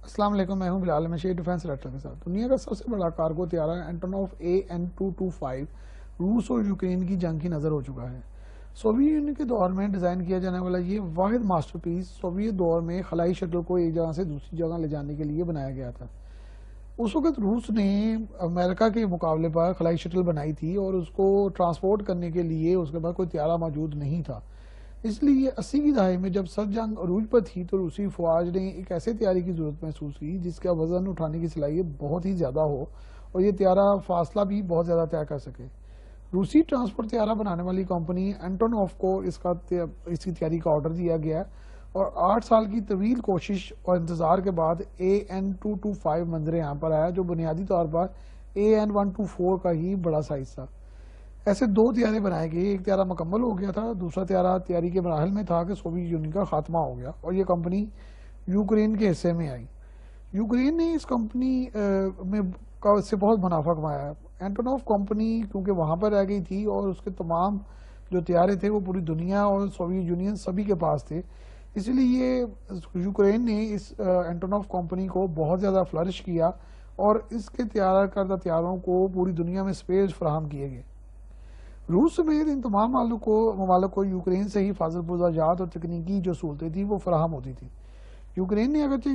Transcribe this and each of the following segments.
السلام علیکم، میں ہوں بلال مشیر ڈیفنس ڈائریکٹر کے ساتھ۔ دنیا کا سب سے بڑا کارگو طیارہ اینٹونوف AN-225 روس اور یوکرین کی جنگ کی نظر ہو چکا ہے۔ سوویت یونین کے دور میں ڈیزائن کیا جانے والا یہ واحد ماسٹر پیس سوویت دور میں خلائی شٹل کو ایک جگہ سے دوسری جگہ لے جانے کے لیے بنایا گیا تھا۔ اس وقت روس نے امریکہ کے مقابلے پر خلائی شٹل بنائی تھی اور اس کو ٹرانسپورٹ کرنے کے لیے اس کے بعد کوئی طیارہ موجود نہیں تھا۔ اس لیے 80 کی دہائی میں جب سرد جنگ عروج پر تھی تو روسی فوج نے ایک ایسے طیارے کی ضرورت محسوس کی جس کا وزن اٹھانے کی صلاحیت بہت ہی زیادہ ہو اور یہ طیارہ فاصلہ بھی بہت زیادہ طے کر سکے۔ روسی ٹرانسپورٹ طیارہ بنانے والی کمپنی اینٹونوف کو اس کی تیاری کا آرڈر دیا گیا اور 8 سال کی طویل کوشش اور انتظار کے بعد AN-225 منظر عام پر آیا، جو بنیادی طور پر AN-124 کا ہی بڑا سائز تھا۔ ایسے 2 طیارے بنائے گئے، ایک طیارہ مکمل ہو گیا تھا، دوسرا طیارہ تیاری کے مراحل میں تھا کہ سوویت یونین کا خاتمہ ہو گیا اور یہ کمپنی یوکرین کے حصے میں آئی۔ یوکرین نے اس کمپنی میں سے بہت منافع کمایا۔ اینٹونوف کمپنی کیونکہ وہاں پر رہ گئی تھی اور اس کے تمام جو طیارے تھے وہ پوری دنیا اور سوویت یونین سبھی کے پاس تھے، اس لیے یوکرین نے اس اینٹونوف کمپنی کو بہت زیادہ فلرش کیا اور اس کے تیار کردہ طیاروں کو پوری دنیا میں سپیئرز فراہم کیے گئے۔ روس سمیت ان تمام ممالک کو یوکرین سے ہی فاضل پرزہ جات اور تکنیکی جو سہولتیں تھیں وہ فراہم ہوتی تھیں۔ یوکرین نے اگرچہ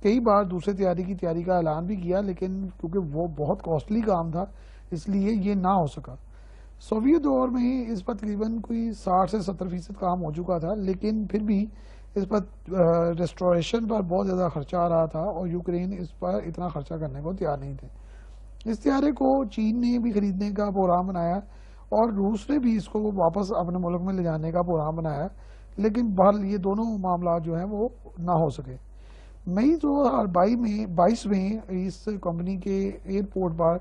کئی بار دوسرے طیارے کی تیاری کا اعلان بھی کیا، لیکن کیونکہ وہ بہت کاسٹلی کام تھا اس لیے یہ نہ ہو سکا۔ سوویت دور میں ہی اس پر تقریباً کوئی 60 سے 70% کام ہو چکا تھا، لیکن پھر بھی اس پر ریسٹوریشن پر بہت زیادہ خرچہ آ رہا تھا اور یوکرین اس پر اتنا خرچہ کرنے کو تیار نہیں تھے۔ اس طیارے کو چین نے بھی خریدنے کا پروگرام بنایا اور روس نے بھی اس کو واپس اپنے ملک میں لے جانے کا پروگرام بنایا، لیکن بہرحال یہ دونوں معاملات جو ہیں وہ نہ ہو سکے۔ مئی 2022 میں اس کمپنی کے ایئرپورٹ پر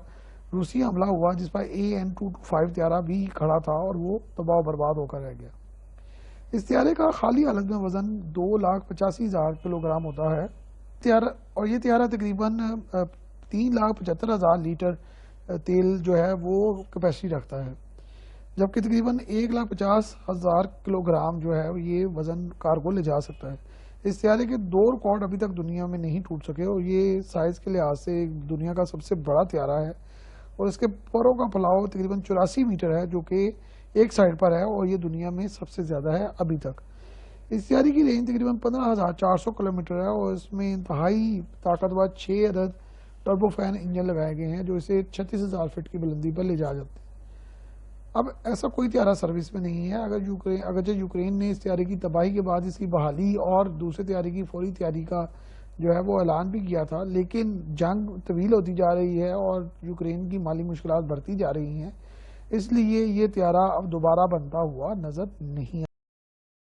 روسی حملہ ہوا جس پر AN-225 طیارہ بھی کھڑا تھا اور وہ تباہ و برباد ہو کر رہ گیا۔ اس طیارے کا خالی حالت میں وزن 2,85,000 کلوگرام ہوتا ہے اور یہ طیارہ تقریباً 3,75,000 لیٹر تیل جو ہے وہ کیپیسٹی رکھتا ہے، جبکہ تقریباً 1,50,000 کلوگرام جو ہے یہ وزن کارگو لے جا سکتا ہے۔ اس طیارے کے 2 ریکارڈ ابھی تک دنیا میں نہیں ٹوٹ سکے اور یہ سائز کے لحاظ سے دنیا کا سب سے بڑا طیارہ ہے اور اس کے پروں کا پھیلاؤ تقریباً 84 میٹر ہے، جو کہ ایک سائڈ پر ہے اور یہ دنیا میں سب سے زیادہ ہے ابھی تک۔ اس طیارے کی رینج تقریباً 15,400 کلومیٹر ہے اور اس میں انتہائی طاقتور 6 عدد ٹربو فین انجن لگائے گئے ہیں جو اسے 36,000 فٹ کی بلندی پر لے جا جاتے ہیں۔ اب ایسا کوئی طیارہ سروس میں نہیں ہے۔ اگرچہ یوکرین نے اس طیارے کی تباہی کے بعد اس کی بحالی اور دوسرے طیارے کی فوری تیاری کا جو ہے وہ اعلان بھی کیا تھا، لیکن جنگ طویل ہوتی جا رہی ہے اور یوکرین کی مالی مشکلات بڑھتی جا رہی ہیں، اس لیے یہ طیارہ اب دوبارہ بنتا ہوا نظر نہیں